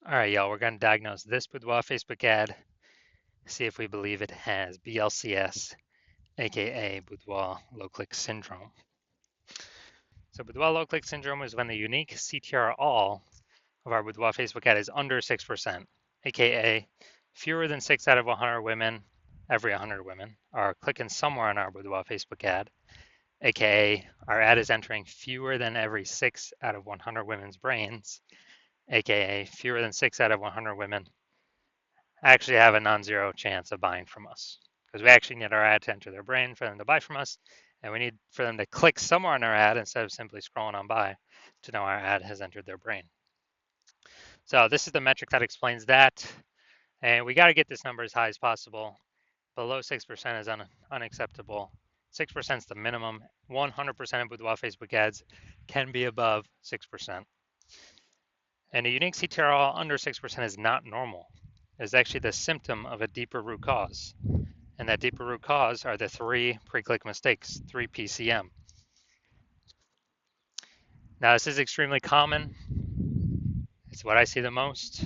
All right, y'all, we're going to diagnose this Boudoir Facebook ad, see if we believe it has BLCS, aka Boudoir low click syndrome. So, Boudoir low click syndrome is when the unique CTR all of our Boudoir Facebook ad is under 6%, aka fewer than 6 out of 100 women, every 100 women, are clicking somewhere on our Boudoir Facebook ad, aka our ad is entering fewer than every 6 out of 100 women's brains, aka fewer than 6 out of 100 women actually have a non-zero chance of buying from us because we actually need our ad to enter their brain for them to buy from us, and we need for them to click somewhere on our ad instead of simply scrolling on by to know our ad has entered their brain. So this is the metric that explains that, and we got to get this number as high as possible. Below 6% is unacceptable. 6% is the minimum. 100% of Boudoir Facebook ads can be above 6%. And a unique CTRL under 6% is not normal. It's actually the symptom of a deeper root cause. And that deeper root cause are the 3 pre-click mistakes, 3 PCM. Now, this is extremely common. It's what I see the most.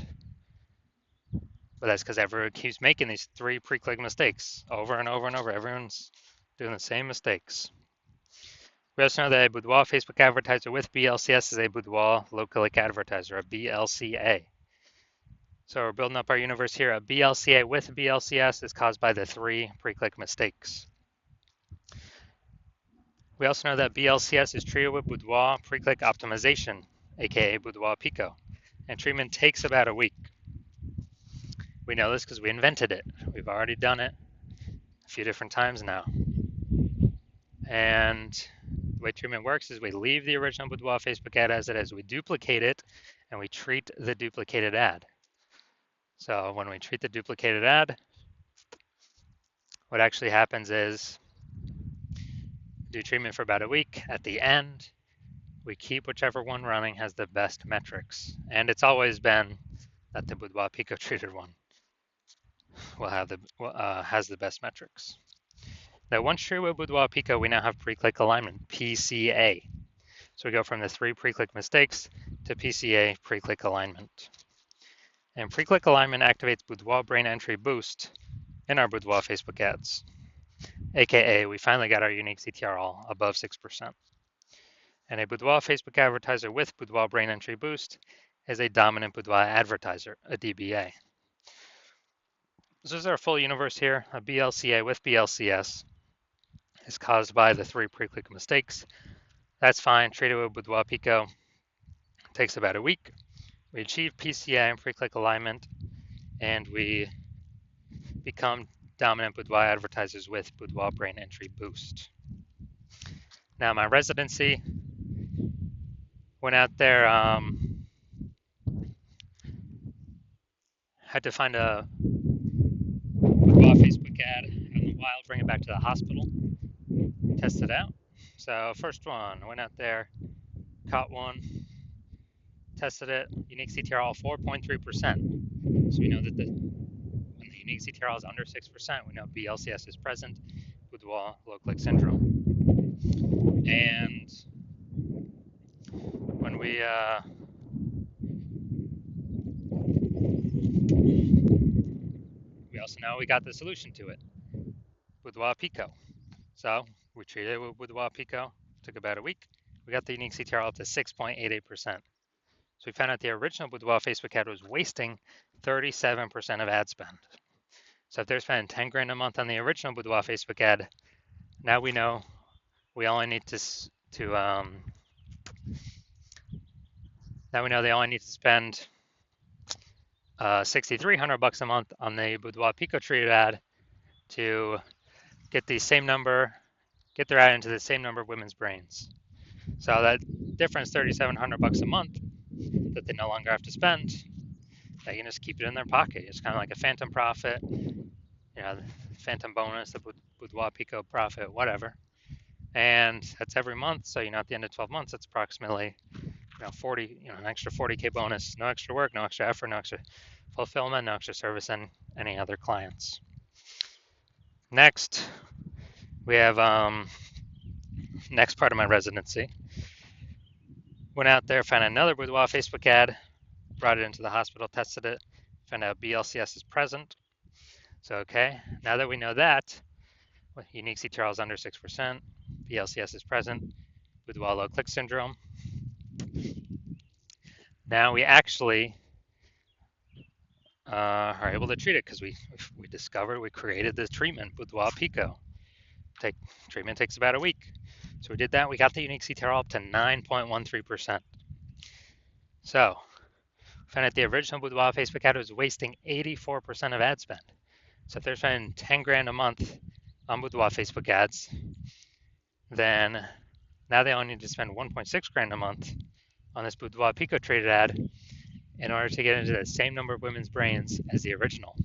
But that's because everyone keeps making these 3 pre-click mistakes over and over and over. Everyone's doing the same mistakes. We also know that a Boudoir Facebook advertiser with BLCS is a Boudoir low-click advertiser, a BLCA. So we're building up our universe here. A BLCA with BLCS is caused by the 3 pre-click mistakes. We also know that BLCS is treated with Boudoir pre-click optimization, aka Boudoir Pico, and treatment takes about a week. We know this because we invented it. We've already done it a few different times now. And the way treatment works is we leave the original Boudoir Facebook ad as it is. We duplicate it, and we treat the duplicated ad. So when we treat the duplicated ad, what actually happens is do treatment for about a week. At the end, we keep whichever one running has the best metrics. And it's always been that the Boudoir Pico treated one will have has the best metrics. Now, once treated with Boudoir Pico, we now have pre-click alignment, PCA. So we go from the 3 pre-click mistakes to PCA, pre-click alignment. And pre-click alignment activates Boudoir brain entry boost in our Boudoir Facebook ads, aka we finally got our unique CTR all above 6%. And a Boudoir Facebook advertiser with Boudoir brain entry boost is a dominant Boudoir advertiser, a DBA. So this is our full universe here. A BLCA with BLCS is caused by the 3 pre-click mistakes. That's fine. Treated with Boudoir Pico takes about a week. We achieve PCA and pre-click alignment, and we become dominant Boudoir advertisers with Boudoir brain entry boost. Now, my residency went out there, had to find a Boudoir Facebook ad out in the wild, bring it back to the hospital, test it out. So first one, went out there, caught one, tested it, unique CTR 4.3%. So we know that when the unique CTR is under 6%, we know BLCS is present, Boudoir low click syndrome. And when we also know we got the solution to it, Boudoir Pico. So we treated it with Boudoir Pico, took about a week. We got the unique CTR up to 6.88%. So we found out the original Boudoir Facebook ad was wasting 37% of ad spend. So if they're spending 10 grand a month on the original Boudoir Facebook ad, now we know we only need now we know they only need to spend $6,300 a month on the Boudoir Pico treated ad to get the same number, get their ad into the same number of women's brains. So that difference, $3,700 a month, that they no longer have to spend, they can just keep it in their pocket. It's kind of like a phantom profit, phantom bonus, the Boudoir Pico profit, whatever. And that's every month. So, at the end of 12 months, it's approximately, 40, an extra 40K bonus, no extra work, no extra effort, no extra fulfillment, no extra service, and any other clients. Next, we have next part of my residency. Went out there, found another Boudoir Facebook ad, brought it into the hospital, tested it, found out BLCS is present. So, okay, now that we know that, unique CTRL is under 6%, BLCS is present, Boudoir low click syndrome. Now we actually are able to treat it because we discovered, we created the treatment, Boudoir Pico. Treatment takes about a week. So we did that. We got the unique CTRL up to 9.13%. So found that the original Boudoir Facebook ad was wasting 84% of ad spend. So if they're spending 10 grand a month on Boudoir Facebook ads, then now they only need to spend 1.6 grand a month on this Boudoir Pico traded ad in order to get into the same number of women's brains as the original.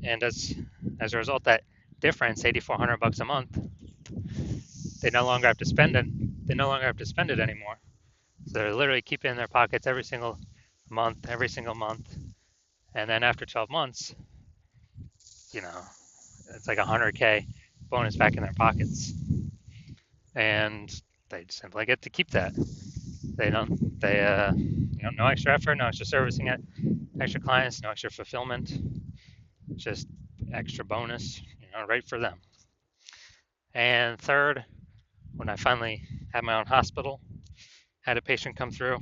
And as a result, that difference, $8,400 a month, they no longer have to spend it. They no longer have to spend it anymore. So they're literally keeping it in their pockets every single month, and then after 12 months, it's like 100K bonus back in their pockets, and they simply get to keep that. No extra effort, no extra servicing it, extra clients, no extra fulfillment, just extra bonus, right for them. And third, when I finally had my own hospital, had a patient come through,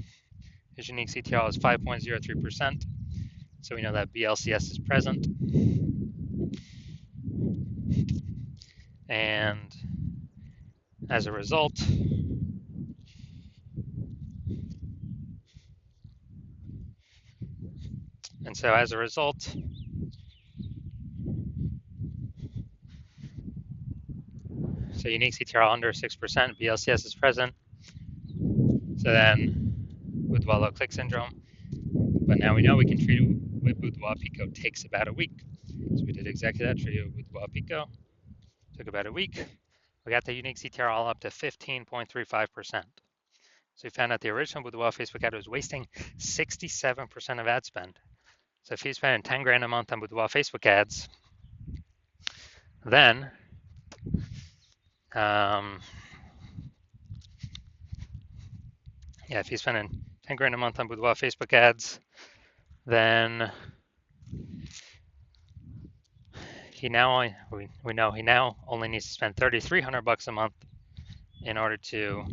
his unique CTRL is 5.03%, so we know that BLCS is present. And as a result, so unique CTRL under 6%, BLCS is present. So then Boudoir low click syndrome, but now we know we can treat it with Boudoir Pico. Takes about a week. So we did exactly that, treated it with Boudoir Pico. Took about a week. We got the unique CTRL up to 15.35%. So we found out the original Boudoir Facebook ad was wasting 67% of ad spend. So if he's spending 10 grand a month on Boudoir Facebook ads, then if he's spending 10 grand a month on Boudoir Facebook ads, then we know he now only needs to spend $3,300 a month in order to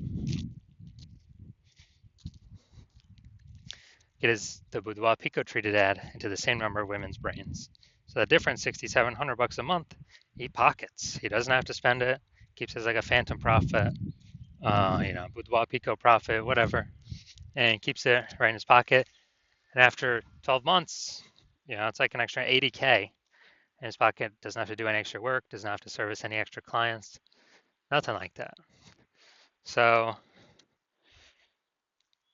get the Boudoir Pico treated ad into the same number of women's brains. So the difference, $6,700 a month, he pockets. He doesn't have to spend it. Keeps it as like a phantom profit, Boudoir Pico profit, whatever, and keeps it right in his pocket. And after 12 months, it's like an extra 80K in his pocket. Doesn't have to do any extra work. Doesn't have to service any extra clients. Nothing like that. So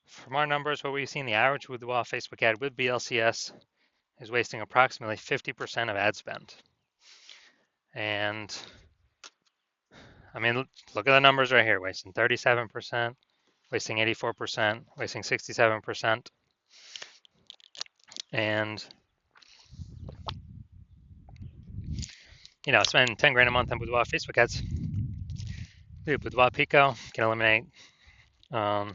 from our numbers, what we've seen, the average Boudoir Facebook ad with BLCS is wasting approximately 50% of ad spend. And I mean, look at the numbers right here, wasting 37%, wasting 84%, wasting 67%. And, spending 10 grand a month on Boudoir Facebook ads. Boudoir Pico can eliminate that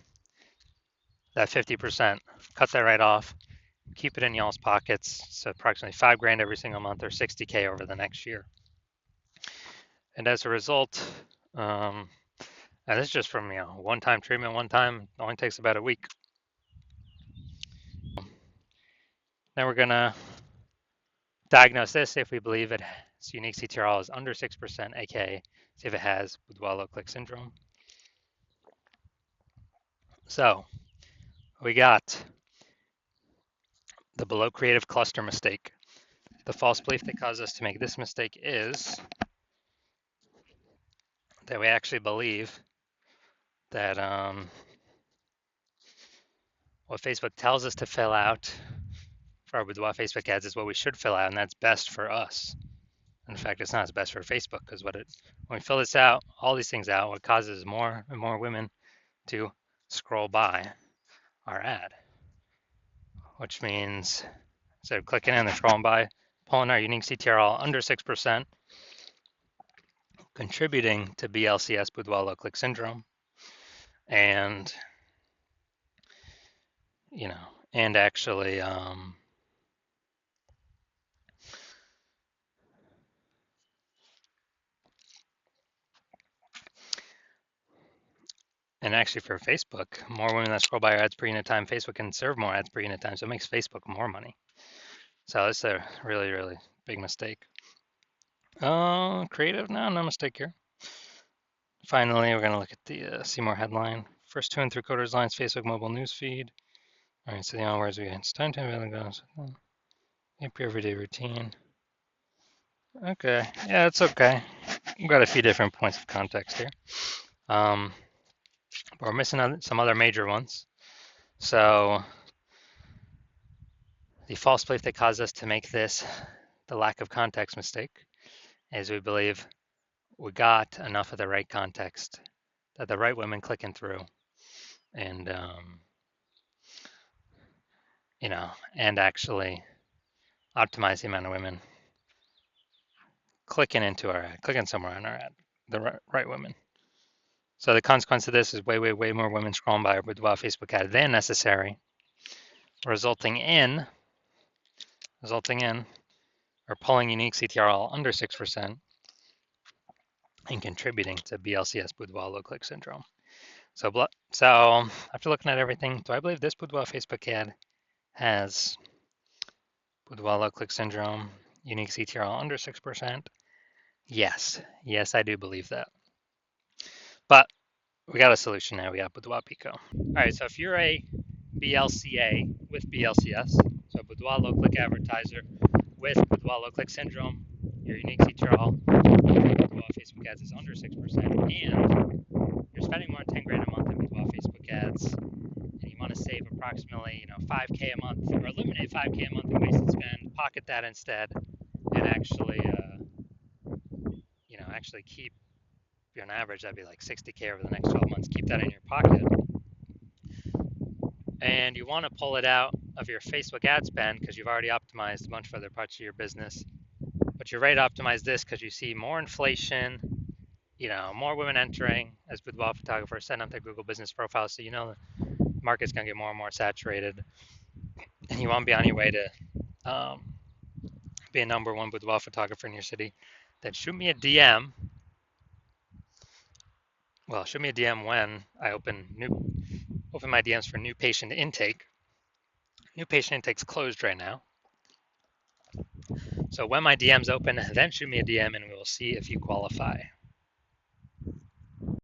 50%, cut that right off, keep it in y'all's pockets. So approximately 5 grand every single month, or 60K over the next year. And as a result, and this is just from one-time treatment, only takes about a week. Now we're gonna diagnose this if we believe its unique CTRL is under 6%, aka see if it has Boudoir low click syndrome. So we got the below creative cluster mistake. The false belief that caused us to make this mistake is that we actually believe that what Facebook tells us to fill out for our Boudoir Facebook ads is what we should fill out, and that's best for us. In fact, it's not as best for Facebook, because when we fill this out, all these things out, what causes more and more women to scroll by our ad, which means instead of clicking in, they're scrolling by, pulling our unique CTRL under 6%, contributing to BLCS, Boudoir low click syndrome, and you know, and actually, for Facebook, more women that scroll by our ads per unit time, Facebook can serve more ads per unit time, so it makes Facebook more money. So it's a really, really big mistake. Creative, no mistake here. Finally, we're gonna look at the see more headline. First 2 and 3/4 lines, Facebook mobile news feed. All right, so the onwards we it's time to goes. Your everyday routine. Okay, yeah, it's okay. We've got a few different points of context here. But we're missing some other major ones. So the false belief that caused us to make this the lack of context mistake is we believe we got enough of the right context that the right women clicking through and and actually optimize the amount of women clicking into our ad, clicking somewhere on our ad, the right women. So the consequence of this is way more women scrolling by our Boudoir Facebook ad than necessary, resulting in or pulling unique CTRL under 6% and contributing to BLCS Boudoir low click syndrome. So after looking at everything, do I believe this Boudoir Facebook ad has Boudoir low click syndrome, unique CTRL under 6%? Yes, I do believe that. But we got a solution now. We got Boudoir Pico. All right, so if you're a BLCA with BLCS, so Boudoir low click advertiser with Boudoir low click syndrome, your unique CTRL Boudoir Facebook ads is under 6%, and you're spending more than 10 grand a month in Boudoir Facebook ads, and you want to save approximately 5K a month or eliminate 5K a month in wasted spend, pocket that instead, and actually keep on average that'd be like 60K over the next 12 months. Keep that in your pocket. And you want to pull it out of your Facebook ad spend because you've already optimized a bunch of other parts of your business. But you're ready to optimize this because you see more inflation, more women entering as boudoir photographers, setting up their Google business profile. So the market's going to get more and more saturated. And you want to be on your way to be a #1 boudoir photographer in your city. Then shoot me a DM. Well, shoot me a DM when I open my DMs for new patient intake. New patient intake's closed right now. So when my DMs open, then shoot me a DM and we will see if you qualify.